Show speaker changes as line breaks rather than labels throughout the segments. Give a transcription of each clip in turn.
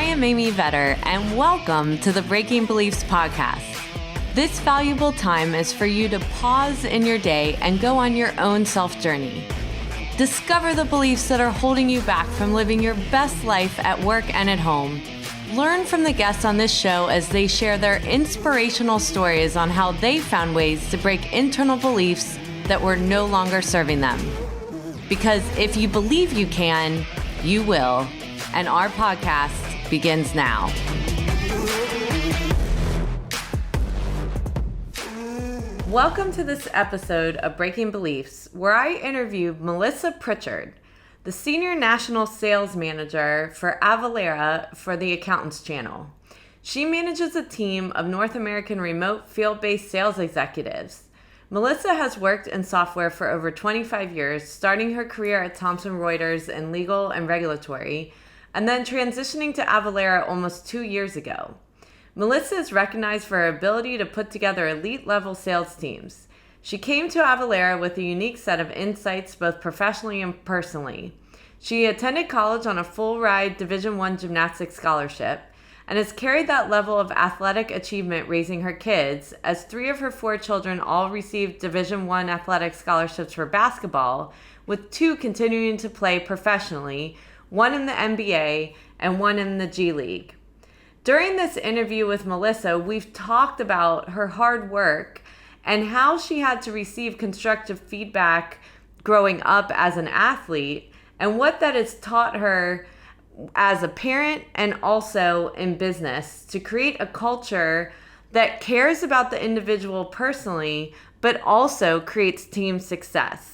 I am Amy Vetter, and welcome to the Breaking Beliefs podcast. This valuable time is for you to pause in your day and go on your own self-journey. Discover the beliefs that are holding you back from living your best life at work and at home. Learn from the guests on this show as they share their inspirational stories on how they found ways to break internal beliefs that were no longer serving them. Because if you believe you can, you will. And our podcast begins now. Welcome to this episode of Breaking Beliefs, where I interview Melissa Pritchard, the Senior National Sales Manager for Avalara for the Accountants Channel. She manages a team of North American remote field-based sales executives. Melissa has worked in software for over 25 years, starting her career at Thomson Reuters in legal and regulatory, and then transitioning to Avalara almost 2 years ago. Melissa is recognized for her ability to put together elite-level sales teams. She came to Avalara with a unique set of insights, both professionally and personally. She attended college on a full-ride Division I gymnastics scholarship and has carried that level of athletic achievement raising her kids, as 3 of her 4 children all received Division I athletic scholarships for basketball, with 2 continuing to play professionally, 1 in the NBA and 1 in the G League. During this interview with Melissa, we've talked about her hard work and how she had to receive constructive feedback growing up as an athlete and what that has taught her as a parent and also in business to create a culture that cares about the individual personally, but also creates team success.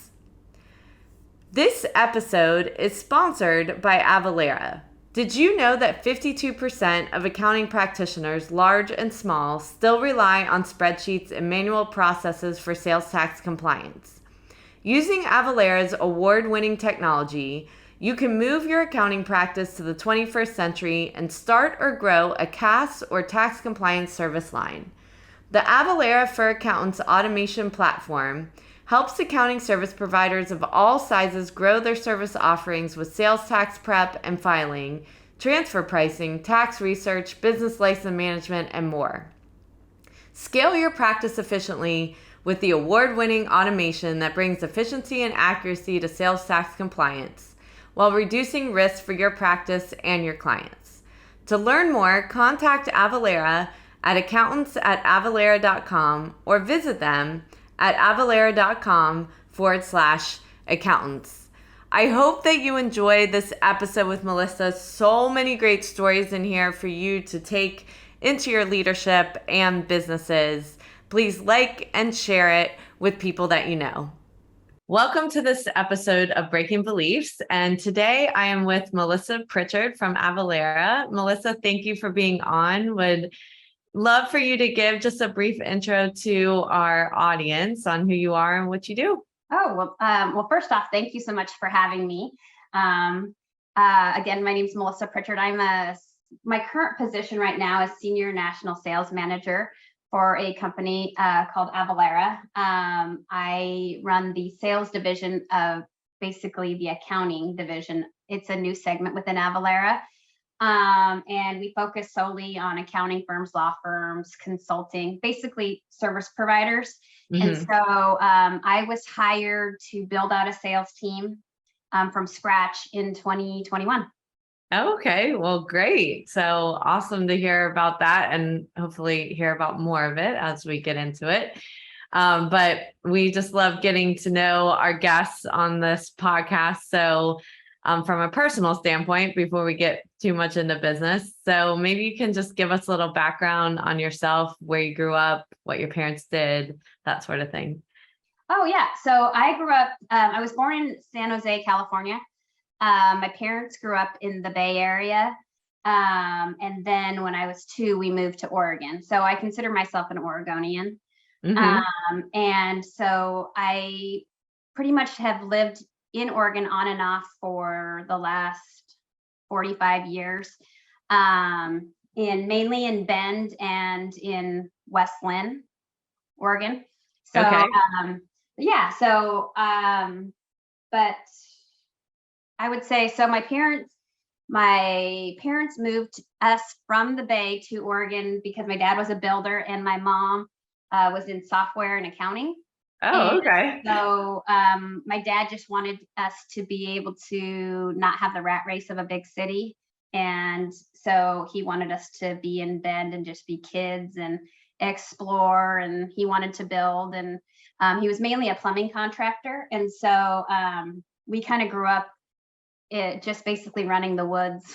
This episode is sponsored by Avalara. Did you know that 52% of accounting practitioners, large and small, still rely on spreadsheets and manual processes for sales tax compliance? Using Avalara's award-winning technology, you can move your accounting practice to the 21st century and start or grow a CAS or tax compliance service line. The Avalara for Accountants automation platform helps accounting service providers of all sizes grow their service offerings with sales tax prep and filing, transfer pricing, tax research, business license management, and more. Scale your practice efficiently with the award-winning automation that brings efficiency and accuracy to sales tax compliance, while reducing risk for your practice and your clients. To learn more, contact Avalara at accountants@avalara.com or visit them at avalara.com/accountants. I hope that you enjoyed this episode with Melissa. So many great stories in here for you to take into your leadership and businesses. Please like and share it with people that you know. Welcome to this episode of Breaking Beliefs. And today I am with Melissa Pritchard from Avalara. Melissa, thank you for being on. Would love for you to give just a brief intro to our audience on who you are and what you do.
Well, first off, thank you so much for having me. Again, my name is Melissa Pritchard. My current position right now is Senior National Sales Manager for a company called Avalara. I run the sales division of basically the accounting division. It's a new segment within Avalara. And we focus solely on accounting firms, law firms, consulting, basically service providers. Mm-hmm. And so I was hired to build out a sales team from scratch in 2021.
Okay, well, great. So awesome to hear about that and hopefully hear about more of it as we get into it. But we just love getting to know our guests on this podcast. So from a personal standpoint, before we get too much into business. So maybe you can just give us a little background on yourself, where you grew up, what your parents did, that sort of thing.
Oh, yeah. So I grew up, I was born in San Jose, California. My parents grew up in the Bay Area. And then when I was 2, we moved to Oregon. So I consider myself an Oregonian. Mm-hmm. And so I pretty much have lived in Oregon on and off for the last 45 years, mainly in Bend and in West Lynn, Oregon. So, okay. But I would say, so my parents my parents moved us from the Bay to Oregon because my dad was a builder and my mom was in software and accounting.
Oh,
And
okay.
so my dad just wanted us to be able to not have the rat race of a big city. And so he wanted us to be in Bend and just be kids and explore. And he wanted to build. And he was mainly a plumbing contractor. And so we kind of grew up just basically running the woods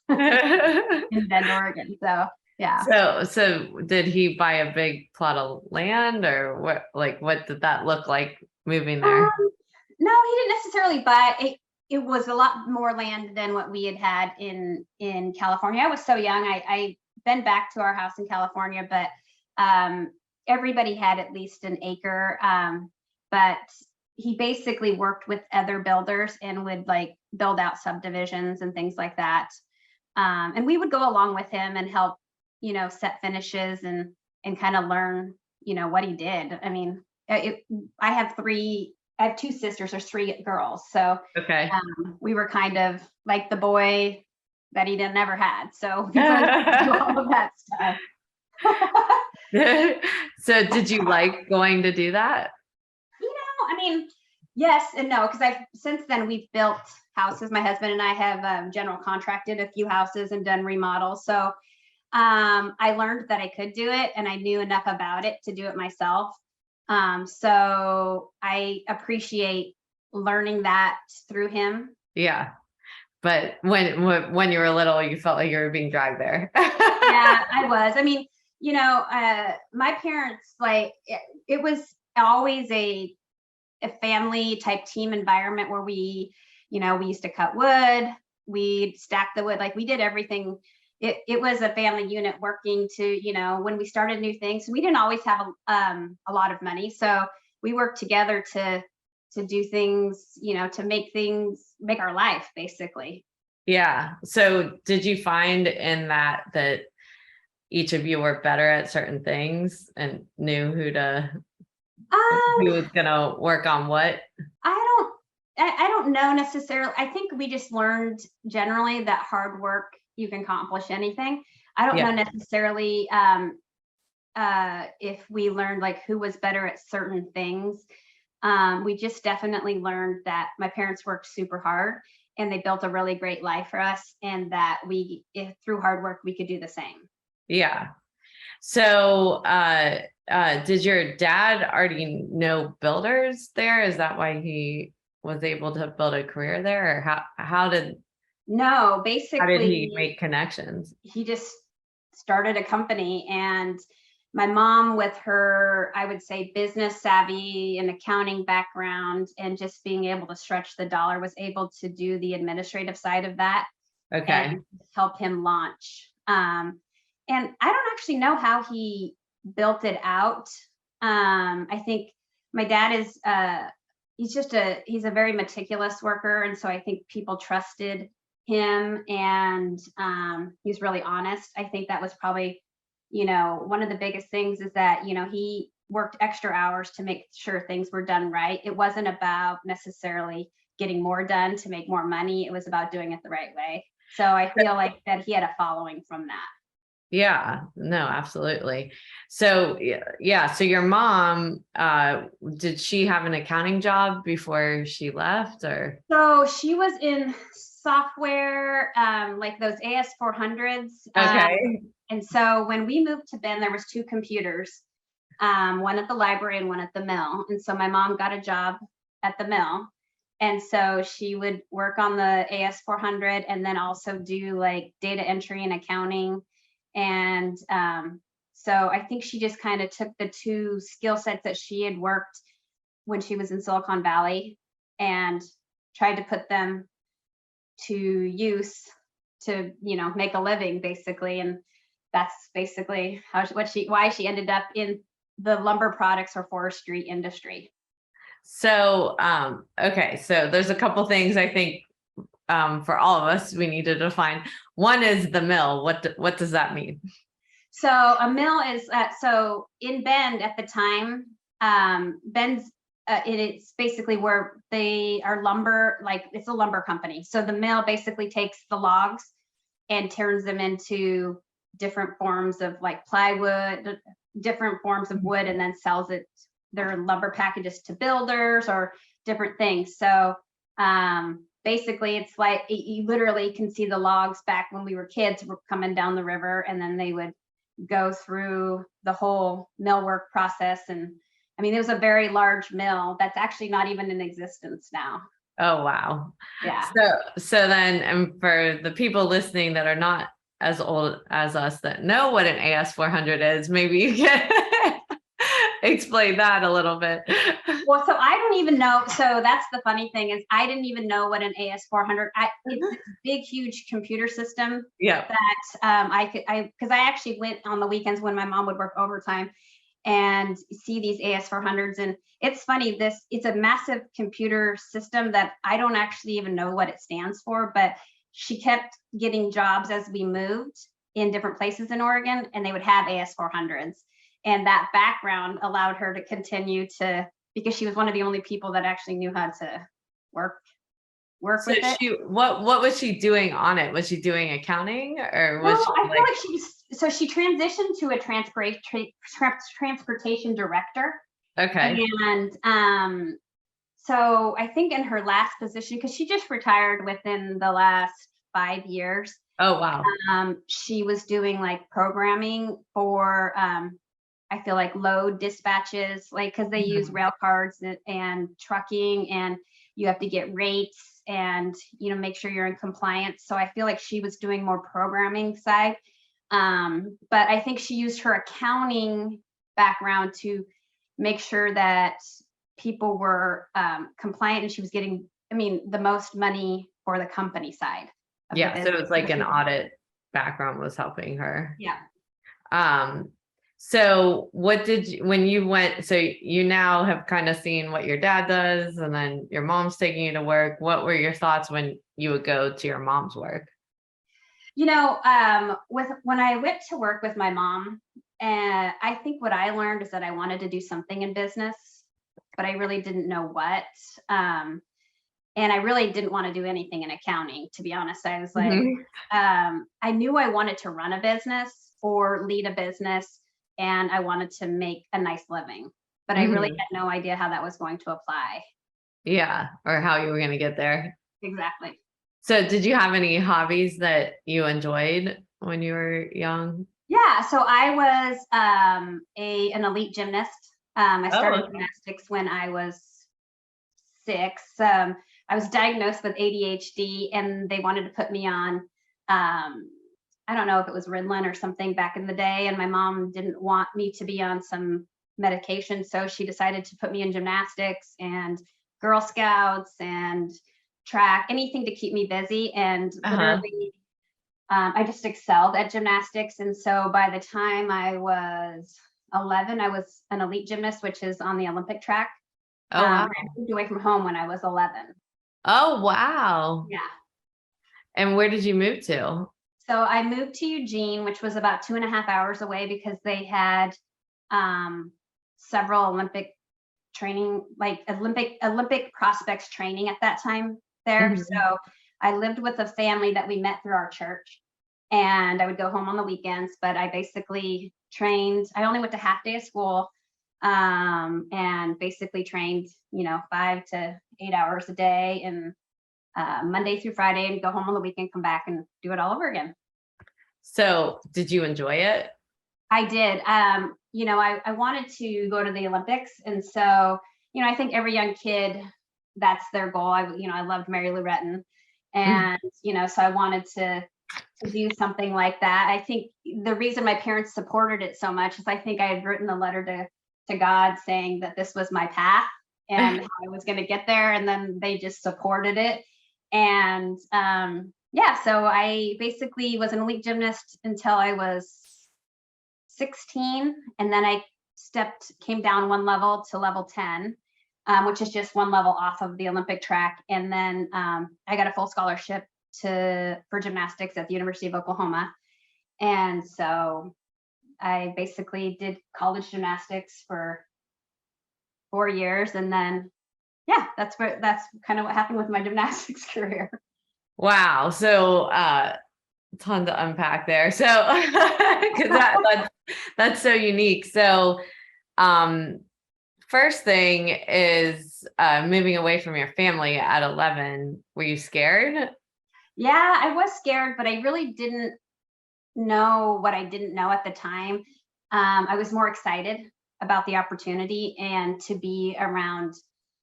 in Bend, Oregon. So yeah.
So did he buy a big plot of land, or what did that look like moving there?
No, he didn't necessarily buy it. It was a lot more land than what we had in California. I was so young. I been back to our house in California, but everybody had at least an acre. But he basically worked with other builders and would like build out subdivisions and things like that. And we would go along with him and help, set finishes and kind of learn, what he did. I mean, I have two sisters. There's three girls. So
Okay.
we were kind of like the boy that he never had. So we both do all of that stuff.
So did you like going to do that?
I mean, yes and no, because since then we've built houses. My husband and I have general contracted a few houses and done remodels. So I learned that I could do it and I knew enough about it to do it myself. So I appreciate learning that through him.
Yeah. But when you were little, you felt like you were being dragged there.
Yeah, I was. I mean, my parents, like, it was always a family type team environment where we used to cut wood, we'd stack the wood, like we did everything. It was a family unit working to, when we started new things, we didn't always have a lot of money. So we worked together to do things, to make our life basically.
Yeah. So did you find in that each of you were better at certain things and knew who was going to work on what?
I don't know necessarily. I think we just learned generally that hard work, you can accomplish anything. I don't know necessarily if we learned like who was better at certain things. We just definitely learned that my parents worked super hard and they built a really great life for us, and that through hard work, we could do the same.
Yeah. So did your dad already know builders there? Is that why he was able to build a career there? Or how did he make connections?
He just started a company, and my mom, with her, I would say, business savvy and accounting background and just being able to stretch the dollar, was able to do the administrative side of that.
Okay.
And help him launch. And I don't actually know how he built it out. I think my dad is he's a very meticulous worker, and so I think people trusted him, and he's really honest. I think that was probably, one of the biggest things is that, he worked extra hours to make sure things were done right. It wasn't about necessarily getting more done to make more money. It was about doing it the right way. So I feel like that he had a following from that.
Yeah, no, absolutely. So yeah. So your mom, did she have an accounting job before she left, or?
So she was in software, like those AS400s.
Okay.
And so when we moved to Bend, there was two computers, one at the library and one at the mill. And so my mom got a job at the mill. And so she would work on the AS400 and then also do like data entry and accounting. And so I think she just kind of took the two skill sets that she had worked when she was in Silicon Valley and tried to put them to use to, make a living basically. And that's basically why she ended up in the lumber products or forestry industry.
So, okay. So there's a couple things I think for all of us we need to define. One is the mill. What does that mean?
So a mill is so in Bend at the time, Bend's it's basically where they are lumber, like it's a lumber company. So the mill basically takes the logs and turns them into different forms of like plywood, different forms of wood, and then sells it, their lumber packages, to builders or different things. So basically it's like, you literally can see the logs back when we were kids, were coming down the river, and then they would go through the whole millwork process. And I mean, it was a very large mill that's actually not even in existence now.
Oh, wow.
Yeah.
So then, and for the people listening that are not as old as us that know what an AS400 is, maybe you can explain that a little bit.
Well, so I don't even know. So that's the funny thing, is I didn't even know what an AS400. It's this big, huge computer system.
Yeah.
That because I actually went on the weekends when my mom would work overtime and see these AS400s. And it's funny, it's a massive computer system that I don't actually even know what it stands for, but she kept getting jobs as we moved in different places in Oregon, and they would have AS400s. And that background allowed her to continue to, because she was one of the only people that actually knew how to work
So
with it.
what was she doing on it? Was she doing accounting, or was
No, I feel
like
she transitioned to a transportation director.
okay.
And so I think in her last position, because she just retired within the last 5 years,
Oh, wow.
she was doing like programming for I feel like load dispatches, like because they use rail cards and trucking, and you have to get rates and make sure you're in compliance. So I feel like she was doing more programming side. But I think she used her accounting background to make sure that people were compliant, and she was getting, the most money for the company side.
Yeah, so it was like an audit background was helping her.
Yeah.
So what did you, when you went, so you now have kind of seen what your dad does, and then your mom's taking you to work. What were your thoughts when you would go to your mom's work?
When I went to work with my mom, and I think what I learned is that I wanted to do something in business, but I really didn't know what. And I really didn't want to do anything in accounting, to be honest. I was like, I knew I wanted to run a business or lead a business, and I wanted to make a nice living, but I really had no idea how that was going to apply.
Yeah, or how you were going to get there.
Exactly.
So did you have any hobbies that you enjoyed when you were young?
Yeah, so I was an elite gymnast. I started gymnastics when I was 6. I was diagnosed with ADHD, and they wanted to put me on, I don't know if it was Ritalin or something back in the day, and my mom didn't want me to be on some medication, so she decided to put me in gymnastics and Girl Scouts and track, anything to keep me busy. And literally, I just excelled at gymnastics. And so by the time I was 11, I was an elite gymnast, which is on the Olympic track.
Wow.
I moved away from home when I was 11.
Oh, wow.
Yeah.
And where did you move to?
So I moved to Eugene, which was about 2.5 hours away, because they had several Olympic training, like Olympic prospects training at that time there. So I lived with a family that we met through our church, and I would go home on the weekends, but I basically trained. I only went to half day of school, and basically trained, 5 to 8 hours a day, and Monday through Friday, and go home on the weekend, come back and do it all over again.
So did you enjoy it?
I did. I wanted to go to the Olympics. And so, I think every young kid, that's their goal. I loved Mary Lou Retton. And, so I wanted to do something like that. I think the reason my parents supported it so much is I think I had written a letter to God saying that this was my path and how I was going to get there. And then they just supported it. And so I basically was an elite gymnast until I was 16. And then I came down one level to level 10, which is just one level off of the Olympic track. And then I got a full scholarship for gymnastics at the University of Oklahoma. And so I basically did college gymnastics for 4 years. And then, yeah, that's kind of what happened with my gymnastics career.
Wow. So, ton to unpack there. So, because that's so unique. So, first thing is moving away from your family at 11. Were you scared?
Yeah, I was scared, but I really didn't know what I didn't know at the time. I was more excited about the opportunity and to be around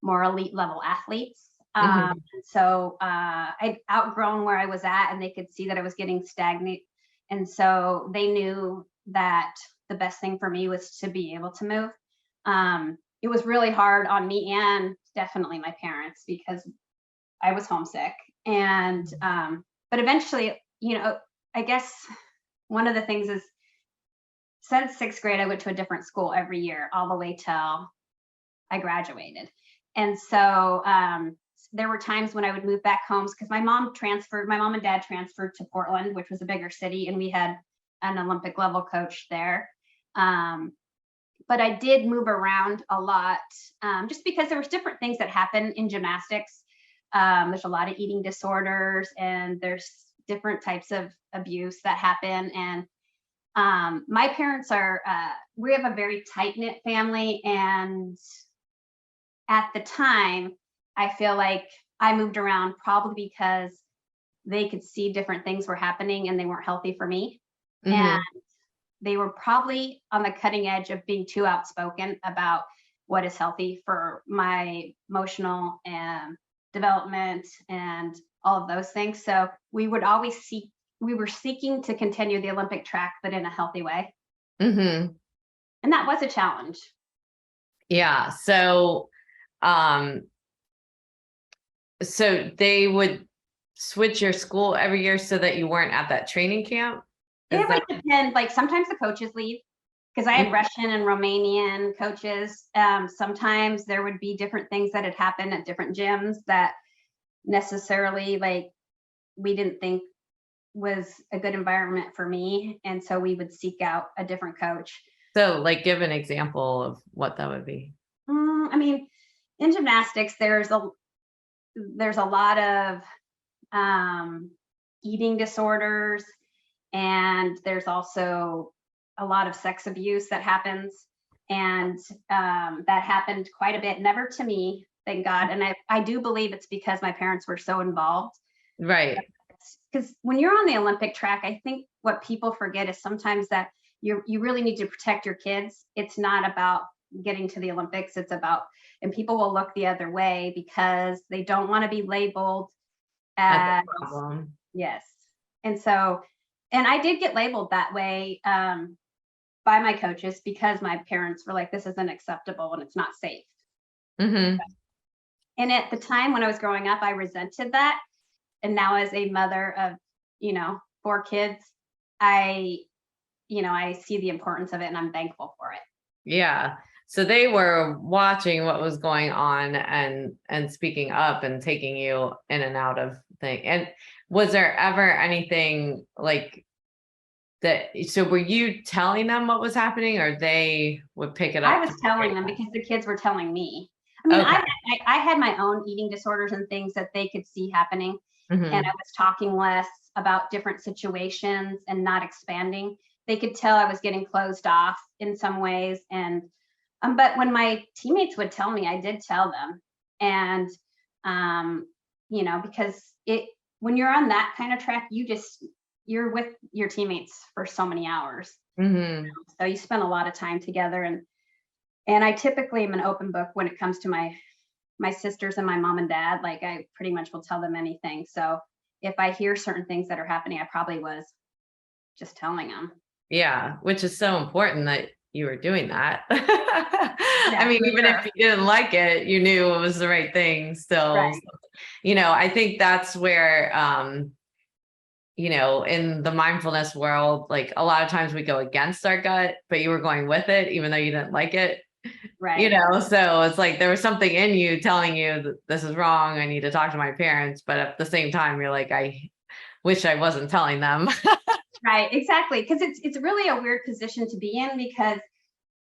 more elite level athletes.
Mhm.
So I'd outgrown where I was at, and they could see that I was getting stagnant. And so they knew that the best thing for me was to be able to move. It was really hard on me and definitely my parents because I was homesick. And but eventually, I guess one of the things is since sixth grade, I went to a different school every year, all the way till I graduated. And so there were times when I would move back home because my mom and dad transferred to Portland, which was a bigger city, and we had an Olympic level coach there. But I did move around a lot just because there was different things that happen in gymnastics. There's a lot of eating disorders, and there's different types of abuse that happen. And my parents we have a very tight knit family. And at the time, I feel like I moved around probably because they could see different things were happening and they weren't healthy for me.
Mhm.
And they were probably on the cutting edge of being too outspoken about what is healthy for my emotional and development and all of those things. So we were seeking to continue the Olympic track, but in a healthy way.
Mhm.
And that was a challenge.
Yeah. So they would switch your school every year so that you weren't at that training camp? Is
It
that?
would depend. Like sometimes the coaches leave because I had Russian and Romanian coaches. Sometimes there would be different things that had happened at different gyms that necessarily like we didn't think was a good environment for me. And so we would seek out a different coach.
So, like, give an example of what that would be.
I mean, in gymnastics, there's a lot of eating disorders, and there's also a lot of sex abuse that happens. And that happened quite a bit, never to me, thank God. And I do believe it's because my parents were so involved.
Right.
Because when you're on the Olympic track, I think what people forget is sometimes that you really need to protect your kids. It's not about getting to the Olympics. It's about, and people will look the other way because they don't want to be labeled
That's
as,
a problem.
yes. And so, and I did get labeled that way by my coaches because my parents were like, this isn't acceptable and it's not safe.
Mm-hmm.
And at the time when I was growing up, I resented that. And now as a mother of, 4 kids, I see the importance of it and I'm thankful for it.
Yeah. So they were watching what was going on and speaking up and taking you in and out of things. And was there ever anything like that? So were you telling them what was happening, or they would pick it up?
I was telling them because the kids were telling me. I mean,
Okay.
I had my own eating disorders and things that they could see happening.
Mm-hmm.
And I was talking less about different situations and not expanding. They could tell I was getting closed off in some ways. And but when my teammates would tell me, I did tell them. And because when you're on that kind of track, you're with your teammates for so many hours.
Mm-hmm.
So you spend a lot of time together, and I typically am an open book when it comes to my sisters and my mom and dad. Like I pretty much will tell them anything. So if I hear certain things that are happening, I probably was just telling them.
Yeah, which is so important that you were doing that.
Yeah,
I mean,
for
even
sure.
if you didn't like it, you knew it was the right thing still.
Right.
I think that's where, in the mindfulness world, like a lot of times we go against our gut, but you were going with it, even though you didn't like it.
Right.
So it's like there was something in you telling you that this is wrong. I need to talk to my parents. But at the same time, you're like, I wish I wasn't telling them.
Right. Exactly. Because it's really a weird position to be in because,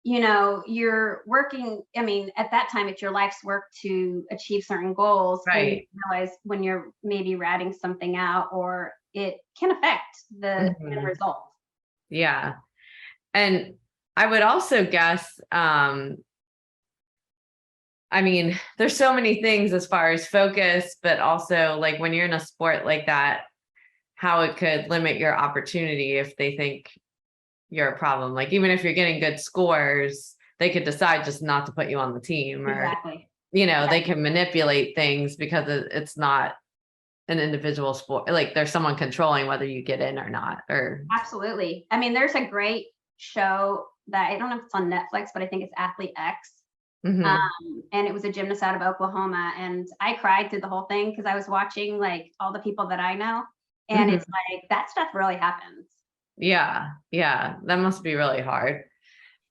you're working, I mean, at that time, it's your life's work to achieve certain goals. And you
Right.
realize when you're maybe ratting something out, or it can affect the end
Mhm.
result.
Yeah. And I would also guess, I mean, there's so many things as far as focus, but also like when you're in a sport like that, how it could limit your opportunity if they think you're a problem. Like even if you're getting good scores, they could decide just not to put you on the team, or,
Exactly.
they can manipulate things because it's not an individual sport. Like there's someone controlling whether you get in or not, or.
Absolutely. I mean, there's a great show that I don't know if it's on Netflix, but I think it's Athlete X.
Mhm.
And it was a gymnast out of Oklahoma. And I cried through the whole thing because I was watching like all the people that I know. And
Mhm.
it's like that stuff really happens.
Yeah. Yeah. That must be really hard.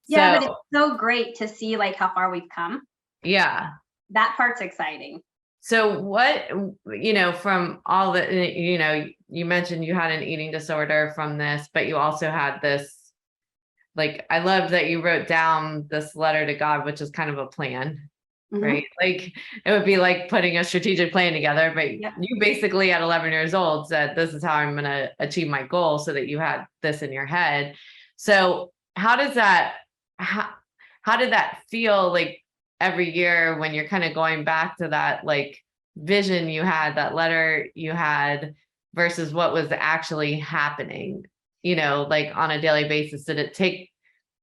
Yeah,
So,
but it's so great to see like how far we've come.
yeah.
That part's exciting.
So what, from all the, you mentioned you had an eating disorder from this, but you also had this, like, I love that you wrote down this letter to God, which is kind of a plan, right?
Mhm.
Like it would be like putting a strategic plan together, but
Yep.
you basically at 11 years old said, this is how I'm going to achieve my goal, so that you had this in your head. So how does that, how, how did that feel like every year when you're kind of going back to that like vision you had, that letter you had, versus what was actually happening, like on a daily basis? Did it take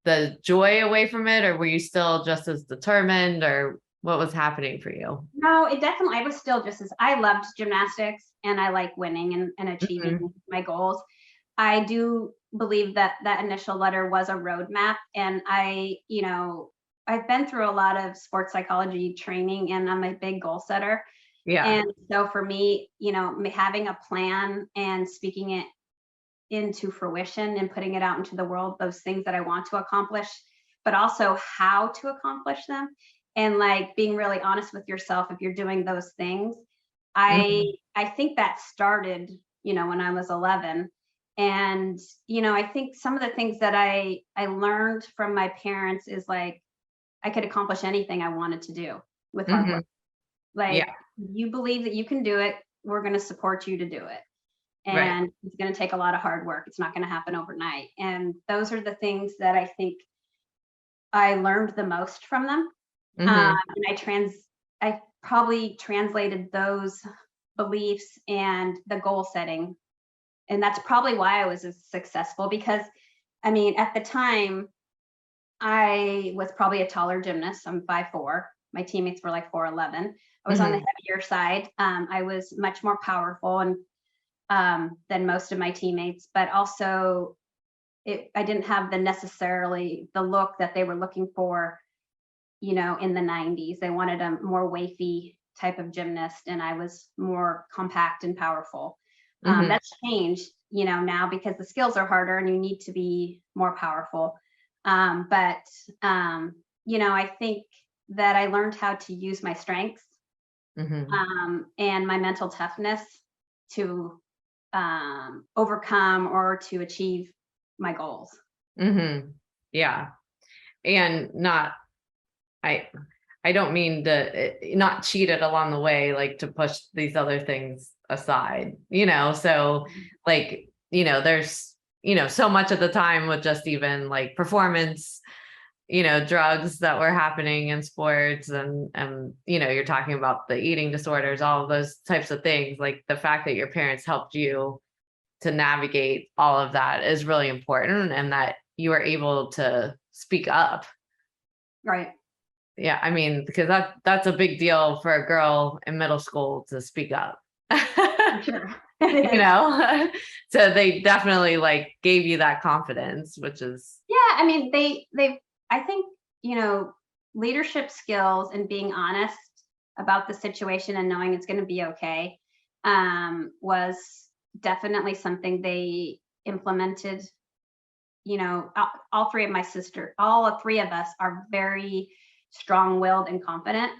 the joy away from it, or were you still just as determined, or what was happening for you?
No, it definitely, I was still just as, I loved gymnastics and I like winning and achieving
Mhm.
my goals. I do believe that that initial letter was a roadmap. And I've been through a lot of sports psychology training and I'm a big goal setter.
Yeah.
And so for me, having a plan and speaking it into fruition and putting it out into the world, those things that I want to accomplish, but also how to accomplish them. And like being really honest with yourself if you're doing those things. I
Mhm.
I think that started, when I was 11. And, I think some of the things that I learned from my parents is like I could accomplish anything I wanted to do with hard
Mhm.
work. Like,
Yeah.
you believe that you can do it, we're going to support you to do it.
Right.
And it's going to take a lot of hard work. It's not going to happen overnight. And those are the things that I think I learned the most from them.
Mhm.
And I probably translated those beliefs and the goal setting. And that's probably why I was as successful because I mean, at the time, I was probably a taller gymnast. I'm 5'4". My teammates were like 4'11". I was on the
Mhm.
heavier side. I was much more powerful and than most of my teammates, but also I didn't have necessarily the look that they were looking for, in the 90s. They wanted a more wafy type of gymnast, and I was more compact and powerful.
Mhm.
That's changed, now because the skills are harder and you need to be more powerful. But I think that I learned how to use my strengths
Mhm.
and my mental toughness to overcome or to achieve my goals.
Mhm. Yeah. And not, I I don't mean to, not cheat it along the way, like to push these other things aside, so like, there's, so much of the time with just even like performance, drugs that were happening in sports, and you're talking about the eating disorders, all of those types of things. Like the fact that your parents helped you to navigate all of that is really important, and that you are able to speak up.
Right.
Yeah, I mean, because that's a big deal for a girl in middle school to speak up.
For sure. It
you
is.
know so they definitely like gave you that confidence, which is.
Yeah, I mean, I think, leadership skills and being honest about the situation and knowing it's going to be okay was definitely something they implemented. All three of my sister, all three of us are very strong-willed and confident.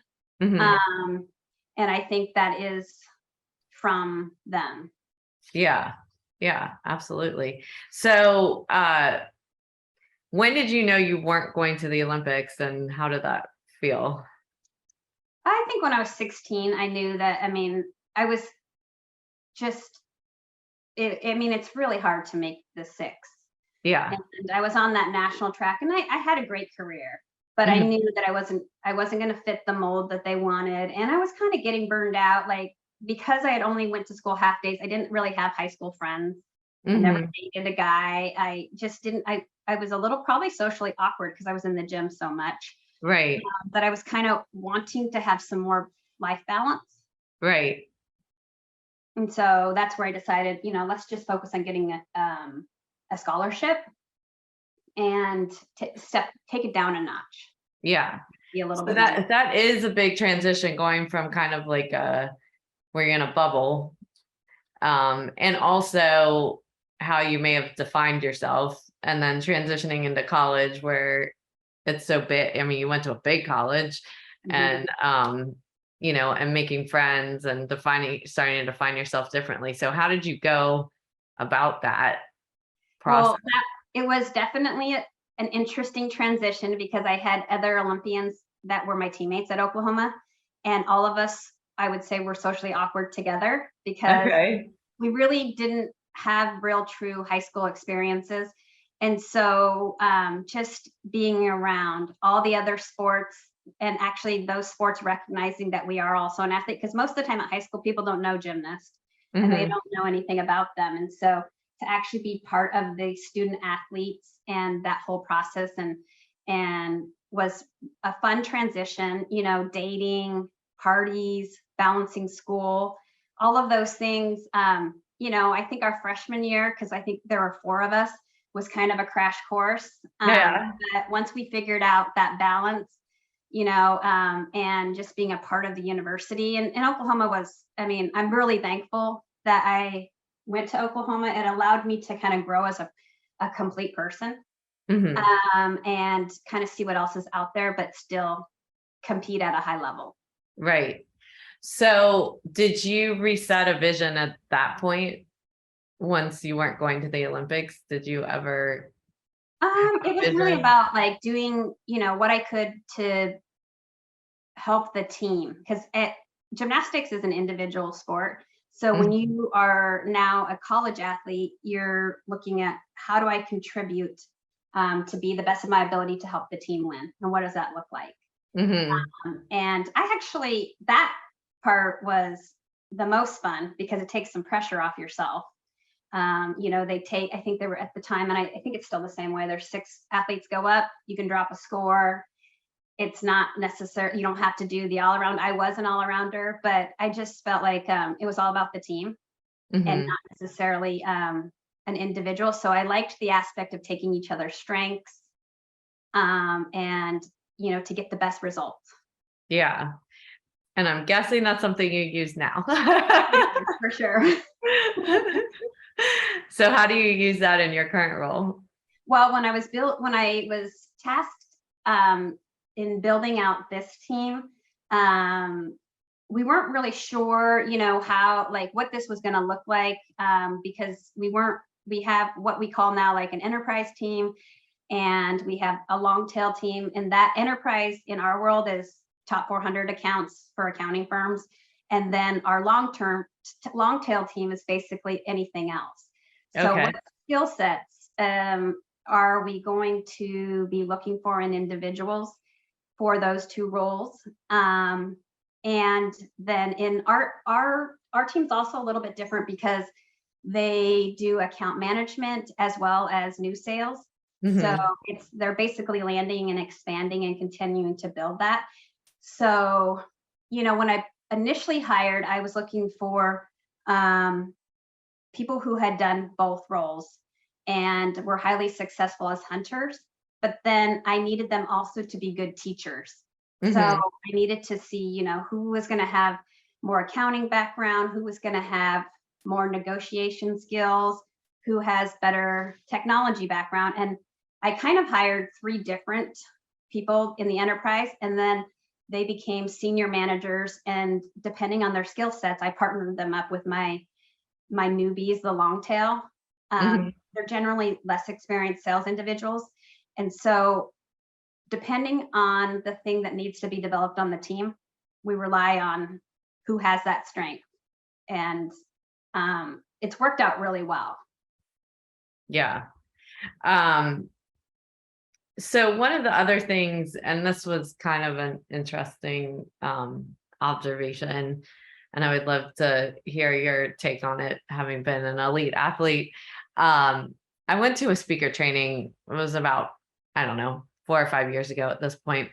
Mhm.
Um, and I think that is from them.
Yeah, yeah, absolutely. So When did you know you weren't going to the Olympics, and how did that feel?
I think when I was 16, I knew that, I was just, it's really hard to make the six.
Yeah.
And I was on that national track, and I had a great career, but I
Mhm.
knew that I wasn't going to fit the mold that they wanted. And I was kind of getting burned out, like, because I had only went to school half days, I didn't really have high school friends. I never
Mhm.
dated a guy. I just didn't, I was a little probably socially awkward because I was in the gym so much,
Right.
that I was kind of wanting to have some more life balance.
Right.
And so that's where I decided, let's just focus on getting a scholarship and take it down a notch,
Yeah.
be a little
So
bit more.
that is a big transition, going from kind of like where you're in a bubble, and also how you may have defined yourself, and then transitioning into college where it's so big. I mean, you went to a big college,
Mhm.
and and making friends and starting to define yourself differently. So how did you go about that process?
Well, it was definitely an interesting transition because I had other Olympians that were my teammates at Oklahoma, and all of us, I would say, were socially awkward together because
Okay.
we really didn't have real true high school experiences. And so just being around all the other sports, and actually those sports recognizing that we are also an athlete, because most of the time at high school, people don't know gymnast and they
Hmm.
don't know anything about them. And so to actually be part of the student athletes and that whole process, and was a fun transition, dating, parties, balancing school, all of those things. I think our freshman year, because I think there were four of us, was kind of a crash course.
Yeah.
But once we figured out that balance, and just being a part of the university, and Oklahoma was, I'm really thankful that I went to Oklahoma. It allowed me to kind of grow as a complete person,
Hmm.
and kind of see what else is out there, but still compete at a high level.
Right. So did you reset a vision at that point? Once you weren't going to the Olympics, did you ever have
It
a
was really
vision?
about like doing, what I could to help the team, because gymnastics is an individual sport. So when
Mhm.
you are now a college athlete, you're looking at how do I contribute, to be the best of my ability to help the team win, and what does that look like?
Mhm.
And I actually, that part was the most fun because it takes some pressure off yourself. I think they were at the time, and I think it's still the same way. There's six athletes go up, you can drop a score. It's not necessary, you don't have to do the all around. I was an all arounder, but I just felt like it was all about the team and
Mhm.
not necessarily an individual. So I liked the aspect of taking each other's strengths, and to get the best results.
Yeah. And I'm guessing that's something you use now.
It is for sure.
So how do you use that in your current role?
Well, when I was tasked in building out this team, we weren't really sure, how, like, what this was going to look like, because we have what we call now like an enterprise team, and we have a long tail team. And that enterprise in our world is top 400 accounts for accounting firms. And then our long tail team is basically anything else. So
Okay.
what skill sets are we going to be looking for in individuals for those two roles? And then in our team's also a little bit different because they do account management as well as new sales. So
Mhm.
they're basically landing and expanding and continuing to build that. So, when I initially hired, I was looking for um, people who had done both roles and were highly successful as hunters. But then I needed them also to be good teachers. So
Mhm.
I needed to see, who was going to have more accounting background, who was going to have more negotiation skills, who has better technology background. And I kind of hired three different people in the enterprise, and then they became senior managers. And depending on their skill sets, I partnered them up with my newbies, the long tail.
Mhm.
They're generally less experienced sales individuals. And so depending on the thing that needs to be developed on the team, we rely on who has that strength. And it's worked out really well.
Yeah. So one of the other things, and this was kind of an interesting observation, and I would love to hear your take on it, having been an elite athlete. I went to a speaker training. It was about, I don't know, 4 or 5 years ago at this point.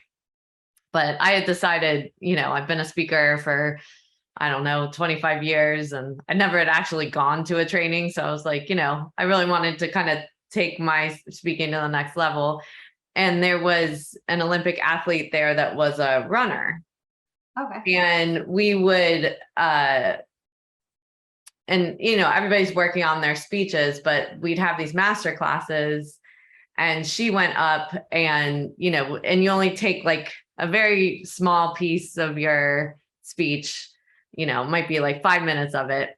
But I had decided, I've been a speaker for, I don't know, 25 years, and I never had actually gone to a training. So I was like, I really wanted to kind of take my speaking to the next level. And there was an Olympic athlete there that was a runner.
Okay.
And we would, everybody's working on their speeches, but we'd have these master classes, and she went up and, and you only take like a very small piece of your speech, might be like 5 minutes of it.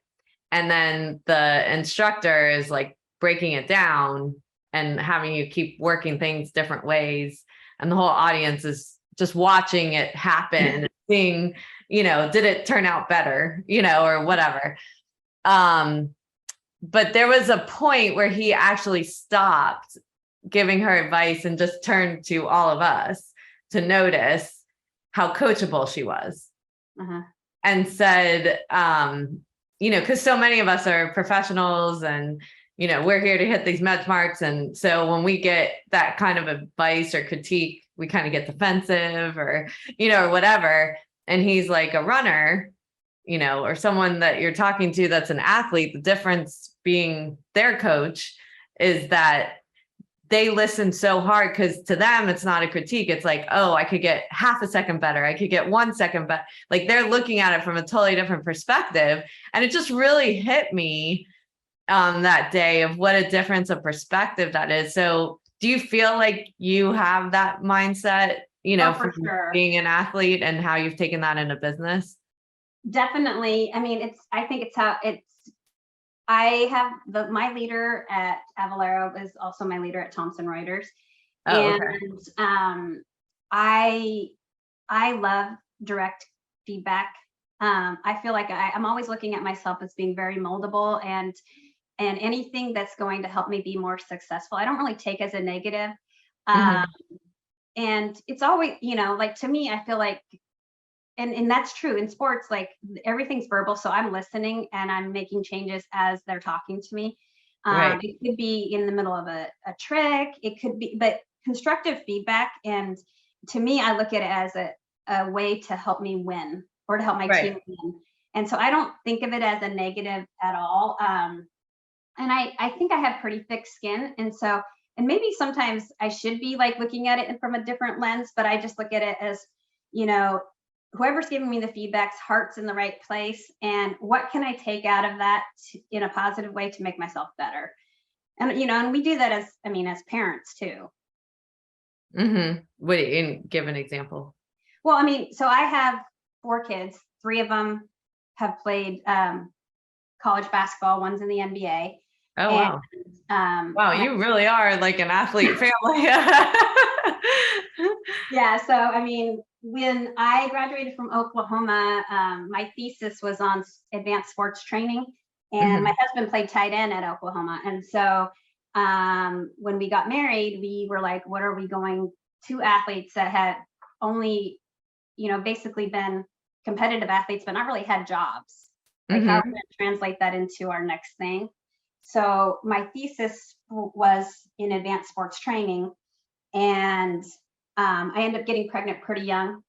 And then the instructor is like breaking it down and having you keep working things different ways. And the whole audience is just watching it happen and seeing, did it turn out better, or whatever. But there was a point where he actually stopped giving her advice and just turned to all of us to notice how coachable she was. And said, because so many of us are professionals and, we're here to hit these benchmarks. And so when we get that kind of advice or critique, we kind of get defensive or, or whatever. And he's like, a runner, or someone that you're talking to that's an athlete, the difference being their coach is that they listen so hard, because to them, it's not a critique. It's like, oh, I could get half a second better. I could get 1 second better. Like, they're looking at it from a totally different perspective. And it just really hit me that day of what a difference of perspective that is. So do you feel like you have that mindset,
For
from
sure.
being an athlete, and how you've taken that into business?
Definitely. I mean, I have my leader at Avalara is also my leader at Thomson Reuters.
Oh,
And
okay.
I love direct feedback. I feel like I'm always looking at myself as being very moldable, and anything that's going to help me be more successful, I don't really take as a negative.
Mhm.
And it's always, like, to me, I feel like, and that's true in sports, like everything's verbal. So I'm listening and I'm making changes as they're talking to me.
Right.
It could be in the middle of a trick. It could be, but constructive feedback. And to me, I look at it as a way to help me win, or to help my
Right.
team win. And so I don't think of it as a negative at all. And I think I have pretty thick skin. And so, and maybe sometimes I should be like looking at it from a different lens, but I just look at it as, whoever's giving me the feedback's heart's in the right place, and what can I take out of that in a positive way to make myself better. And and we do that as parents too.
Wait, give an example.
Well, so I have 4 kids. 3 of them have played college basketball. One's in the NBA.
Oh,
And
wow. Wow, you really are like an athlete family.
yeah, so when I graduated from Oklahoma, my thesis was on advanced sports training, and my husband played tight end at Oklahoma. And so when we got married, we were like, what are we going to? Athletes that had only, basically been competitive athletes, but not really had jobs. Like, how are we going to translate that into our next thing? So my thesis was in advanced sports training, and I ended up getting pregnant pretty young,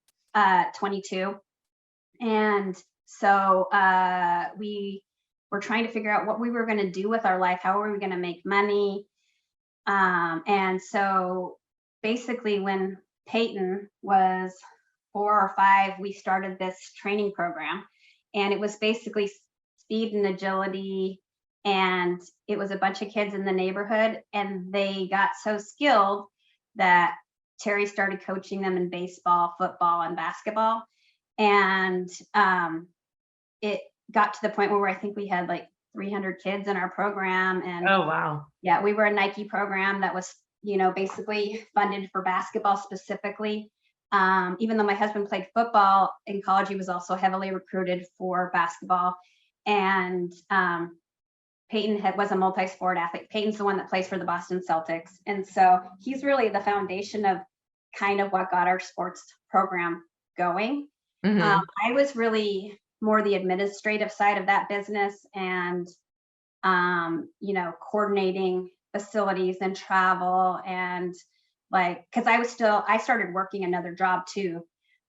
22. And so we were trying to figure out what we were going to do with our life. How were we going to make money? And so basically, when Peyton was 4 or 5, we started this training program, and it was basically speed and agility. And it was a bunch of kids in the neighborhood, and they got so skilled that Terry started coaching them in baseball, football, and basketball. And it got to the point where I think we had like 300 kids in our program. And
Oh, wow.
yeah, we were a Nike program that was, basically funded for basketball specifically. Even though my husband played football in college, he was also heavily recruited for basketball. And Peyton was a multi-sport athlete. Peyton's the one that plays for the Boston Celtics. And so he's really the foundation of kind of what got our sports program going.
Mm-hmm.
I was really more the administrative side of that business and, coordinating facilities and travel and because I started working another job too,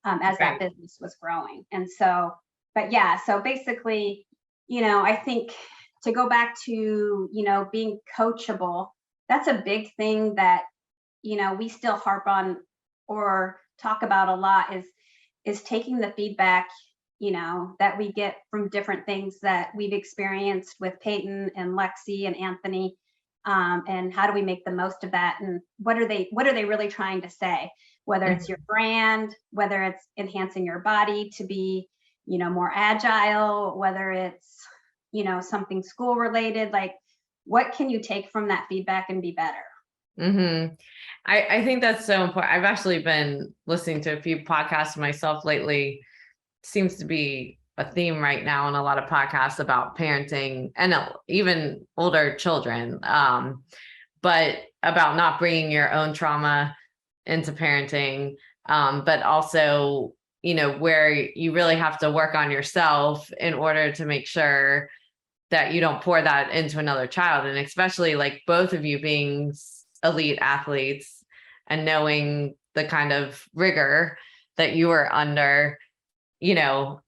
as that business was growing. And so, but yeah, so basically, I think to go back to, being coachable, that's a big thing that, we still harp on or talk about a lot is taking the feedback, that we get from different things that we've experienced with Peyton and Lexi and Anthony. And how do we make the most of that? And what are they really trying to say? Whether it's your brand, whether it's enhancing your body to be, more agile, whether it's, something school related, what can you take from that feedback and be better?
Mm-hmm. I think that's so important. I've actually been listening to a few podcasts myself lately. Seems to be a theme right now in a lot of podcasts about parenting and even older children, but about not bringing your own trauma into parenting, but also, where you really have to work on yourself in order to make sure that you don't pour that into another child. And especially both of you being elite athletes and knowing the kind of rigor that you were under,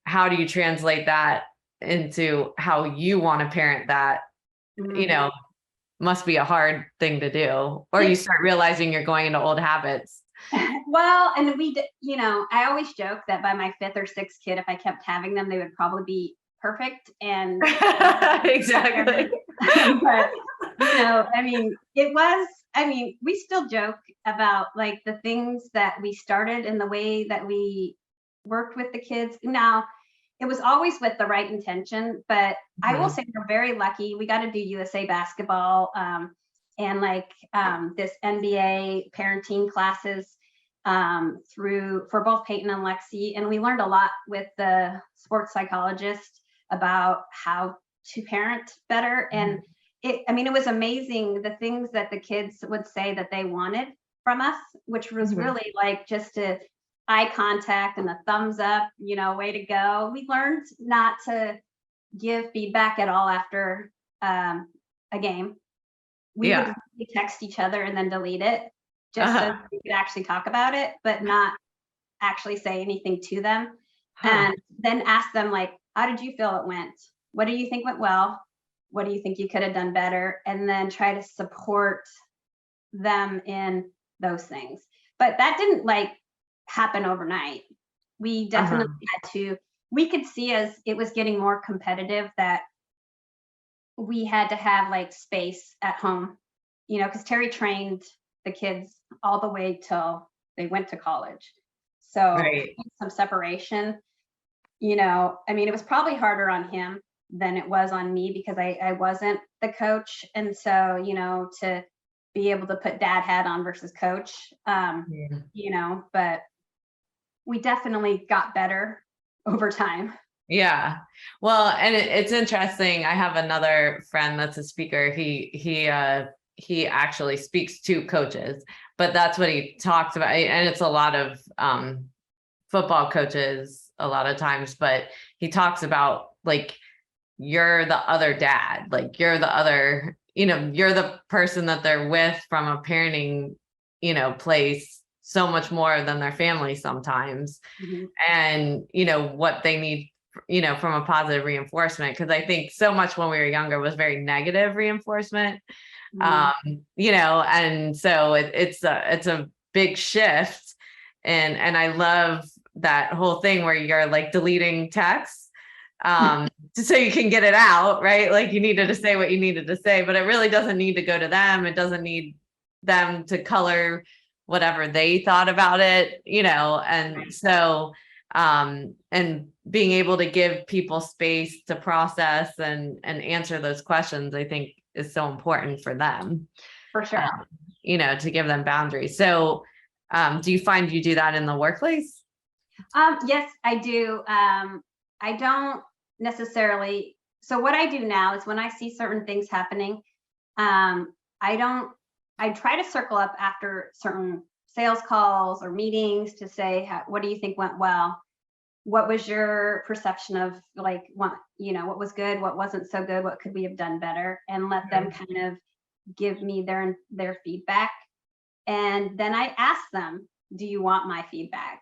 how do you translate that into how you want to parent that,
Mm-hmm.
Must be a hard thing to do, or you start realizing you're going into old habits.
Well, and I always joke that by my 5th or 6th kid, if I kept having them, they would probably be perfect. And
exactly.
But, we still joke about the things that we started and the way that we worked with the kids. Now, it was always with the right intention, but I will say we're very lucky. We got to do USA basketball and this NBA parenting classes for both Peyton and Lexi. And we learned a lot with the sports psychologist about how to parent better. And it was amazing the things that the kids would say that they wanted from us, which was really just to eye contact and a thumbs up, way to go. We learned not to give feedback at all after a game. We would text each other and then delete it just so we could actually talk about it, but not actually say anything to them. And then ask them how did you feel it went? What do you think went well? What do you think you could have done better? And then try to support them in those things. But that didn't happen overnight. We definitely had to, we could see as it was getting more competitive that we had to have space at home, because Terry trained the kids all the way till they went to college. So some separation, it was probably harder on him than it was on me because I wasn't the coach. And so, to be able to put dad hat on versus coach, but we definitely got better over time.
Yeah. Well, and it's interesting. I have another friend that's a speaker. He actually speaks to coaches, but that's what he talks about. And it's a lot of football coaches a lot of times, but he talks about you're the other dad, you're the other, you're the person that they're with from a parenting, place so much more than their family sometimes. And, what they need, from a positive reinforcement. Cause I think so much when we were younger was very negative reinforcement. And so it's a big shift. And I love that whole thing where you're deleting texts, so you can get it out, right? You needed to say what you needed to say, but it really doesn't need to go to them. It doesn't need them to color whatever they thought about it, and so, and being able to give people space to process and answer those questions, I think is so important for them.
For sure.
to give them boundaries. So do you find you do that in the workplace?
Yes, I do. I don't necessarily. So what I do now is when I see certain things happening, I don't, I try to circle up after certain sales calls or meetings to say, what do you think went well? What was your perception of like what was good, what wasn't so good, what could we have done better, and let them kind of give me their feedback. And then I ask them, do you want my feedback?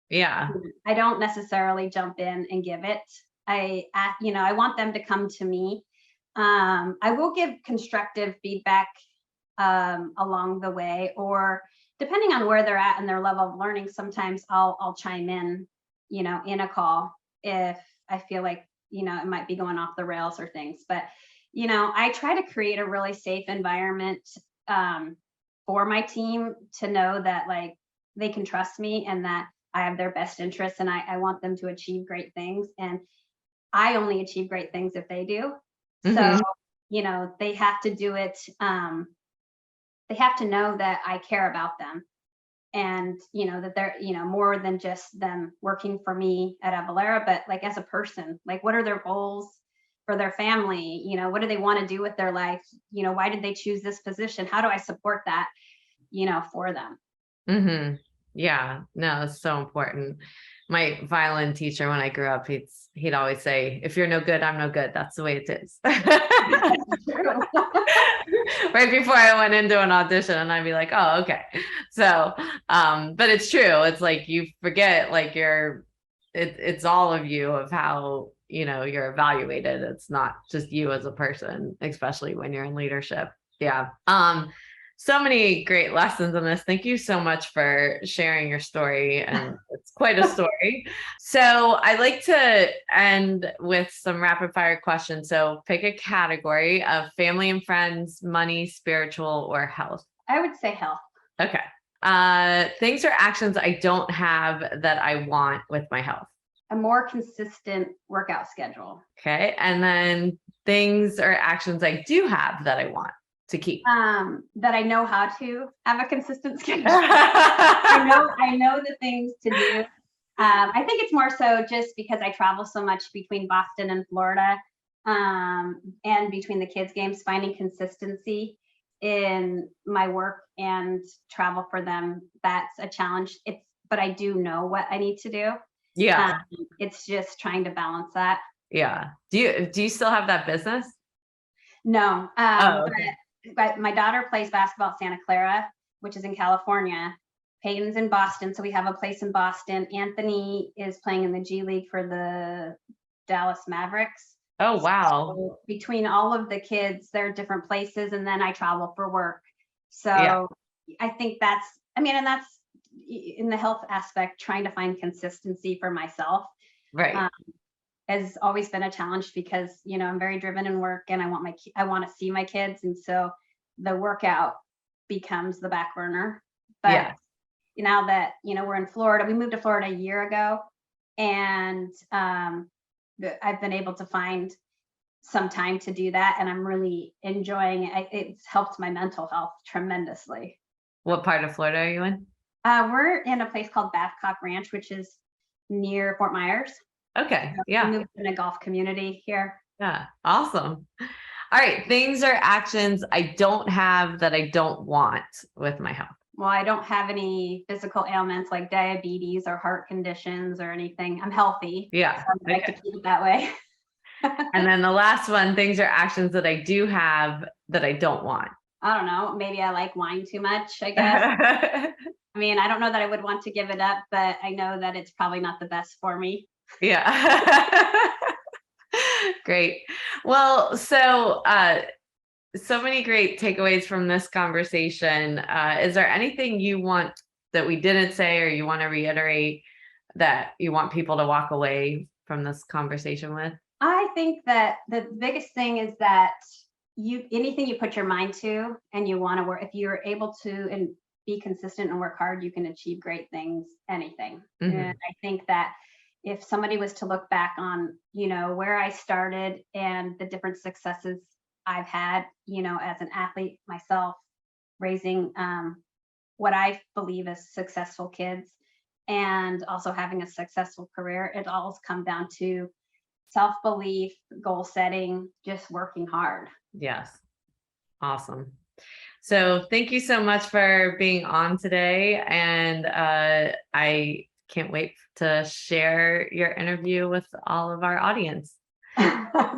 Yeah.
I don't necessarily jump in and give it. I want them to come to me. I will give constructive feedback along the way, or depending on where they're at and their level of learning, sometimes I'll chime in, in a call if I feel like, it might be going off the rails or things. But, I try to create a really safe environment for my team to know that like they can trust me and that I have their best interests, and I want them to achieve great things. And I only achieve great things if they do. So, they have to do it. They have to know that I care about them, and, that they're, more than just them working for me at Avalara, but like as a person, like what are their goals for their family? What do they want to do with their life? Why did they choose this position? How do I support that, for them?
Mm-hmm. Yeah, no, it's so important. My violin teacher, when I grew up, he'd always say, if you're no good, I'm no good. That's the way it is. Right before I went into an audition, and I'd be like, oh, okay. So, but it's true. It's like, you forget, like it's all of you, of how, you're evaluated. It's not just you as a person, especially when you're in leadership. Yeah. So many great lessons in this. Thank you so much for sharing your story. And it's quite a story. So I like to end with some rapid fire questions. So pick a category of family and friends, money, spiritual, or health.
I would say health.
Okay. Things or actions I don't have that I want with my health.
A more consistent workout schedule.
Okay. And then things or actions I do have that I want to keep.
That I know how to have a consistent schedule. I know the things to do. I think it's more so just because I travel so much between Boston and Florida, and between the kids' games, finding consistency in my work and travel for them, that's a challenge. But I do know what I need to do.
Yeah.
It's just trying to balance that.
Yeah. Do you still have that business?
No.
Okay.
But my daughter plays basketball at Santa Clara, which is in California. Peyton's in Boston, so we have a place in Boston. Anthony is playing in the G League for the Dallas Mavericks.
Oh, wow.
So between all of the kids, they're different places, and then I travel for work. So
yeah.
I think that's in the health aspect, trying to find consistency for myself.
Right.
Has always been a challenge because, I'm very driven in work, and I want to see my kids. And so the workout becomes the back burner. But now that, we're in Florida, we moved to Florida a year ago, and I've been able to find some time to do that. And I'm really enjoying it. It's helped my mental health tremendously.
What part of Florida are you in?
We're in a place called Babcock Ranch, which is near Fort Myers.
Okay. Yeah.
We moved in a golf community here.
Yeah. Awesome. All right. Things or actions I don't have that I don't want with my health.
Well, I don't have any physical ailments like diabetes or heart conditions or anything. I'm healthy.
Yeah.
So I'd like to keep it that way.
And then the last one, things or actions that I do have that I don't want.
I don't know. Maybe I like wine too much, I guess. I mean, I don't know that I would want to give it up, but I know that it's probably not the best for me.
Yeah. Great. Well, so many great takeaways from this conversation. Is there anything you want that we didn't say, or you want to reiterate that you want people to walk away from this conversation with?
I think that the biggest thing is that anything you put your mind to and you want to work, if you're able to and be consistent and work hard, you can achieve great things, anything. Mm-hmm. And I think that if somebody was to look back on, where I started and the different successes I've had, as an athlete myself, raising what I believe is successful kids and also having a successful career. It all comes down to self-belief, goal setting, just working hard.
Yes. Awesome. So thank you so much for being on today. And I can't wait to share your interview with all of our audience.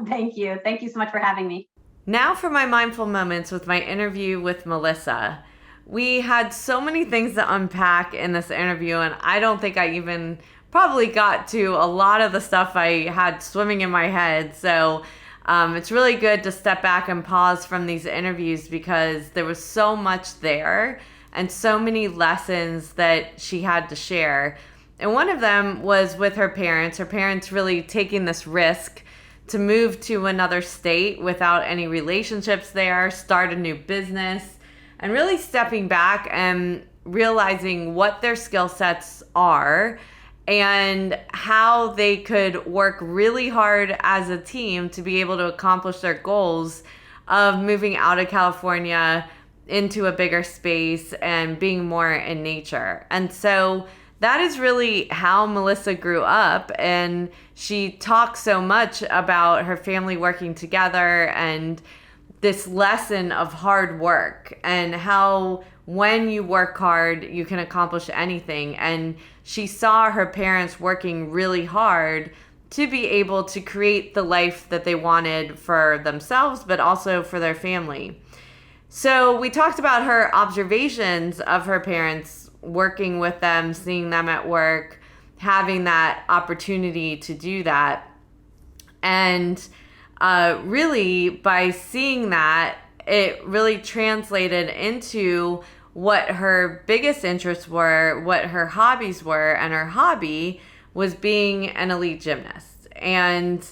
Thank you. Thank you so much for having me.
Now for my mindful moments with my interview with Melissa. We had so many things to unpack in this interview, and I don't think I even probably got to a lot of the stuff I had swimming in my head. So it's really good to step back and pause from these interviews because there was so much there and so many lessons that she had to share. And one of them was with her parents really taking this risk to move to another state without any relationships there, start a new business, and really stepping back and realizing what their skill sets are and how they could work really hard as a team to be able to accomplish their goals of moving out of California into a bigger space and being more in nature. And so that is really how Melissa grew up. And she talks so much about her family working together and this lesson of hard work and how when you work hard, you can accomplish anything. And she saw her parents working really hard to be able to create the life that they wanted for themselves, but also for their family. So we talked about her observations of her parents, working with them, seeing them at work, having that opportunity to do that. And really, by seeing that, it really translated into what her biggest interests were, what her hobbies were, and her hobby was being an elite gymnast. And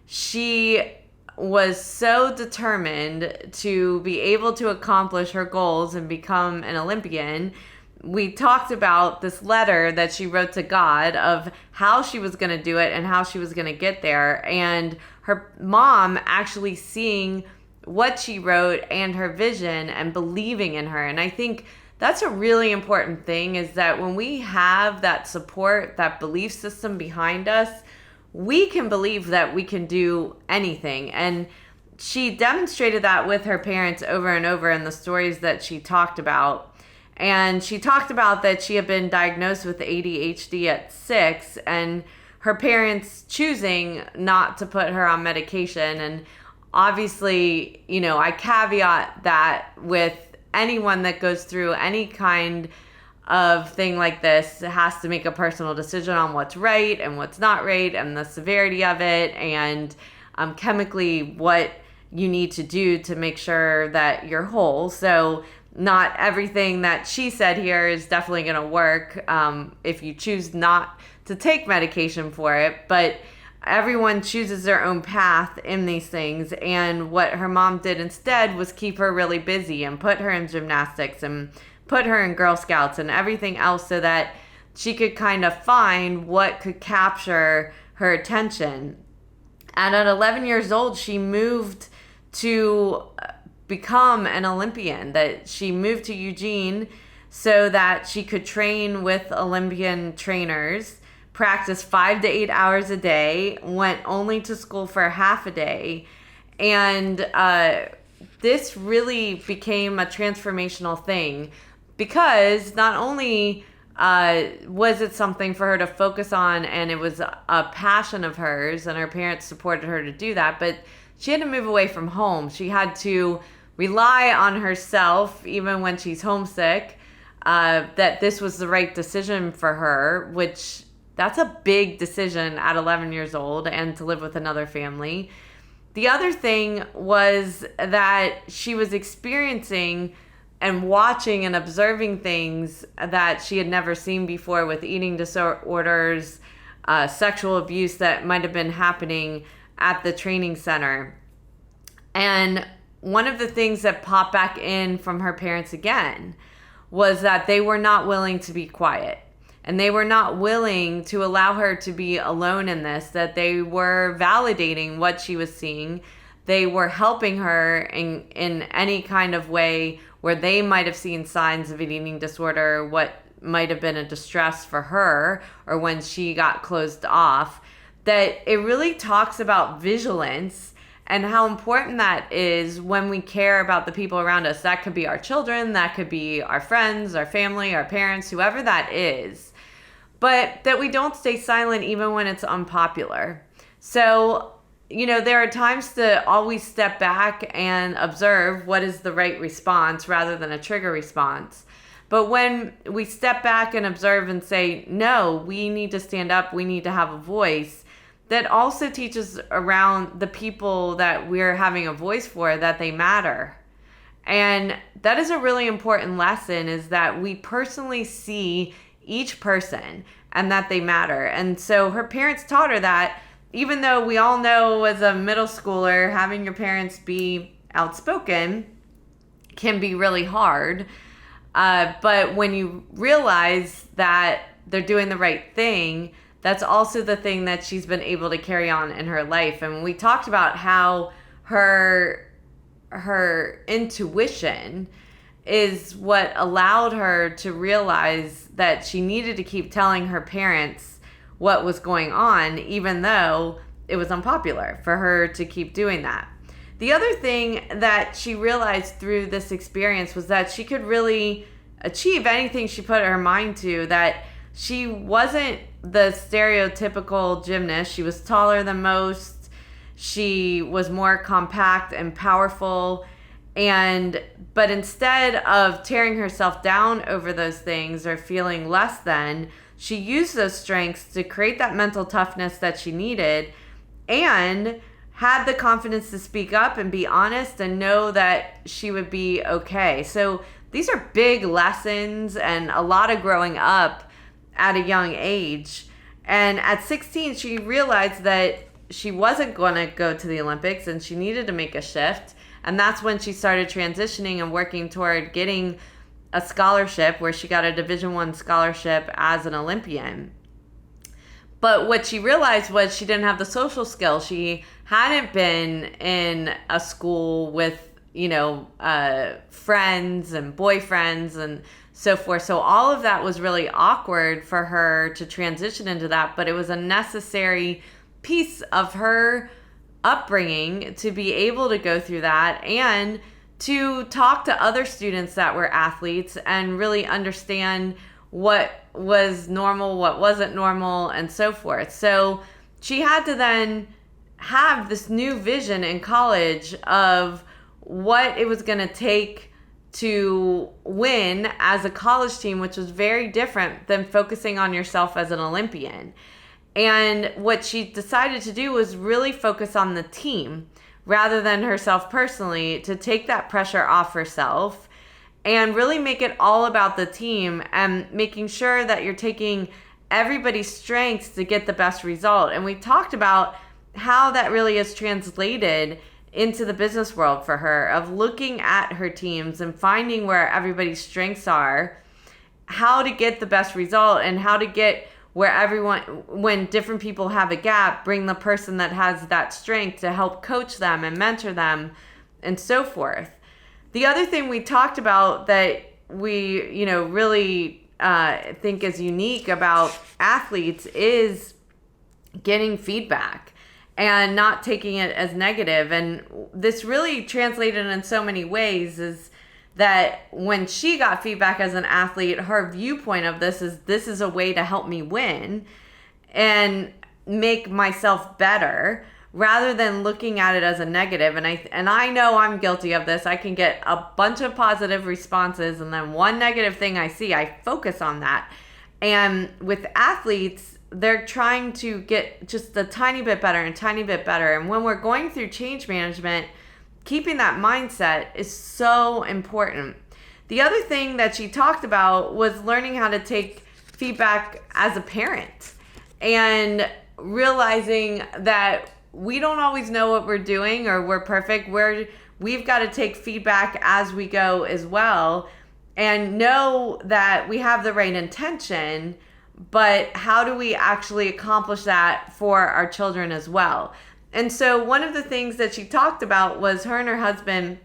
she was so determined to be able to accomplish her goals and become an Olympian. We talked about this letter that she wrote to God of how she was going to do it and how she was going to get there. And her mom actually seeing what she wrote and her vision and believing in her. And I think that's a really important thing, is that when we have that support, that belief system behind us, we can believe that we can do anything. And she demonstrated that with her parents over and over in the stories that she talked about. And she talked about that she had been diagnosed with ADHD at 6, and her parents choosing not to put her on medication. And obviously, you know, I caveat that with anyone that goes through any kind of thing like this has to make a personal decision on what's right and what's not right and the severity of it and chemically what you need to do to make sure that you're whole. So not everything that she said here is definitely going to work if you choose not to take medication for it, but everyone chooses their own path in these things. And what her mom did instead was keep her really busy and put her in gymnastics and put her in Girl Scouts and everything else so that she could kind of find what could capture her attention. And at 11 years old, she moved to become an Olympian, that she moved to Eugene so that she could train with Olympian trainers, practice 5 to 8 hours a day, went only to school for half a day. And this really became a transformational thing because not only was it something for her to focus on and it was a passion of hers and her parents supported her to do that, but she had to move away from home. She had to rely on herself even when she's homesick, that this was the right decision for her, which that's a big decision at 11 years old and to live with another family. The other thing was that she was experiencing and watching and observing things that she had never seen before with eating disorders, sexual abuse that might have been happening at the training center. And one of the things that popped back in from her parents again was that they were not willing to be quiet. And they were not willing to allow her to be alone in this, that they were validating what she was seeing. They were helping her in any kind of way where they might have seen signs of an eating disorder, what might have been a distress for her, or when she got closed off, that it really talks about vigilance and how important that is when we care about the people around us. That could be our children, that could be our friends, our family, our parents, whoever that is. But that we don't stay silent even when it's unpopular. So, there are times to always step back and observe what is the right response rather than a trigger response. But when we step back and observe and say, no, we need to stand up, we need to have a voice, that also teaches around the people that we're having a voice for that they matter. And that is a really important lesson, is that we personally see each person and that they matter. And so her parents taught her that, even though we all know as a middle schooler, having your parents be outspoken can be really hard. But when you realize that they're doing the right thing, that's also the thing that she's been able to carry on in her life. And we talked about how her intuition is what allowed her to realize that she needed to keep telling her parents what was going on, even though it was unpopular for her to keep doing that. The other thing that she realized through this experience was that she could really achieve anything she put her mind to, that she wasn't the stereotypical gymnast. She was taller than most. She was more compact and powerful. But instead of tearing herself down over those things or feeling less than, she used those strengths to create that mental toughness that she needed, and had the confidence to speak up and be honest and know that she would be okay. So these are big lessons and a lot of growing up at a young age. And at 16, she realized that she wasn't going to go to the Olympics and she needed to make a shift. And that's when she started transitioning and working toward getting a scholarship, where she got a Division I scholarship as an Olympian. But what she realized was she didn't have the social skills. She hadn't been in a school with, friends and boyfriends and so forth. So all of that was really awkward for her to transition into that, but it was a necessary piece of her upbringing to be able to go through that and to talk to other students that were athletes and really understand what was normal, what wasn't normal, and so forth. So she had to then have this new vision in college of what it was going to take to win as a college team, which was very different than focusing on yourself as an Olympian. And what she decided to do was really focus on the team rather than herself personally, to take that pressure off herself and really make it all about the team and making sure that you're taking everybody's strengths to get the best result. And we talked about how that really is translated into the business world for her, of looking at her teams and finding where everybody's strengths are, how to get the best result, and how to get where everyone, when different people have a gap, bring the person that has that strength to help coach them and mentor them and so forth. The other thing we talked about that we, really think is unique about athletes is getting feedback and not taking it as negative. And this really translated in so many ways, is that when she got feedback as an athlete, her viewpoint of this is a way to help me win and make myself better, rather than looking at it as a negative. And I know I'm guilty of this. I can get a bunch of positive responses, and then one negative thing I see, I focus on that. And with athletes, they're trying to get just a tiny bit better and tiny bit better. And when we're going through change management, keeping that mindset is so important. The other thing that she talked about was learning how to take feedback as a parent and realizing that we don't always know what we're doing or we're perfect. We've got to take feedback as we go as well, and know that we have the right intention, but how do we actually accomplish that for our children as well? And so one of the things that she talked about was her and her husband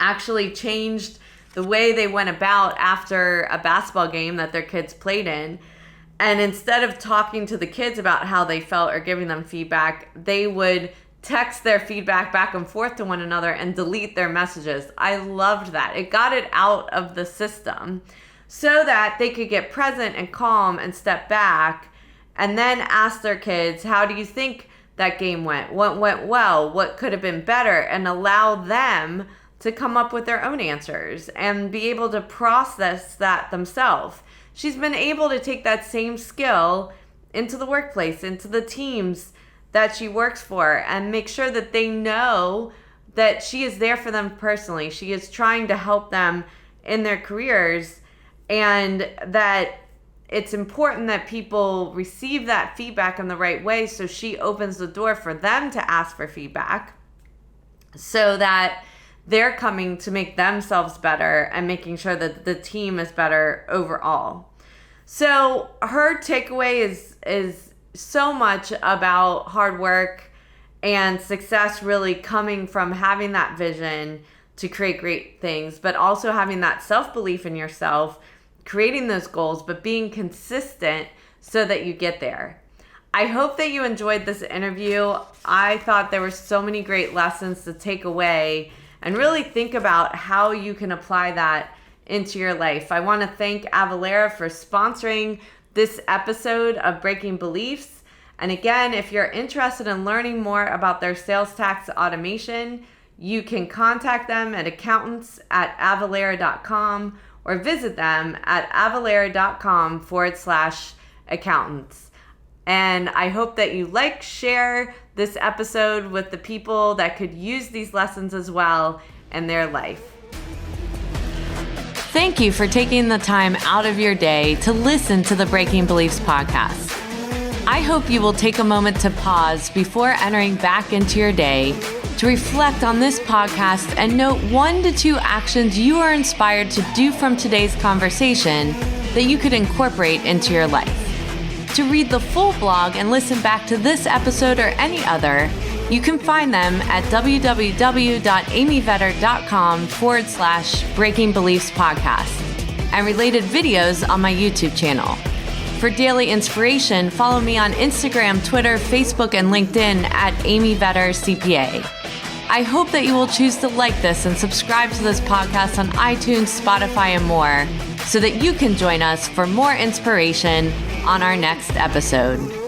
actually changed the way they went about after a basketball game that their kids played in. And instead of talking to the kids about how they felt or giving them feedback, they would text their feedback back and forth to one another and delete their messages. I loved that. It got it out of the system so that they could get present and calm and step back and then ask their kids, how do you think that game went? What went well? What could have been better? And allow them to come up with their own answers and be able to process that themselves. She's been able to take that same skill into the workplace, into the teams that she works for, and make sure that they know that she is there for them personally. She is trying to help them in their careers, and that it's important that people receive that feedback in the right way. So she opens the door for them to ask for feedback so that they're coming to make themselves better and making sure that the team is better overall. So her takeaway is so much about hard work and success really coming from having that vision to create great things, but also having that self-belief in yourself, creating those goals, but being consistent so that you get there. I hope that you enjoyed this interview. I thought there were so many great lessons to take away and really think about how you can apply that into your life. I want to thank Avalara for sponsoring this episode of Breaking Beliefs. And again, if you're interested in learning more about their sales tax automation, you can contact them at accountants@avalara.com or visit them at avalara.com/accountants. And I hope that you share this episode with the people that could use these lessons as well in their life. Thank you for taking the time out of your day to listen to the Breaking Beliefs podcast. I hope you will take a moment to pause before entering back into your day to reflect on this podcast and note 1 to 2 actions you are inspired to do from today's conversation that you could incorporate into your life. To read the full blog and listen back to this episode or any other, you can find them at www.amyvetter.com/Breaking Beliefs podcast and related videos on my YouTube channel. For daily inspiration, follow me on Instagram, Twitter, Facebook, and LinkedIn at Amy Vetter CPA. I hope that you will choose to like this and subscribe to this podcast on iTunes, Spotify, and more so that you can join us for more inspiration on our next episode.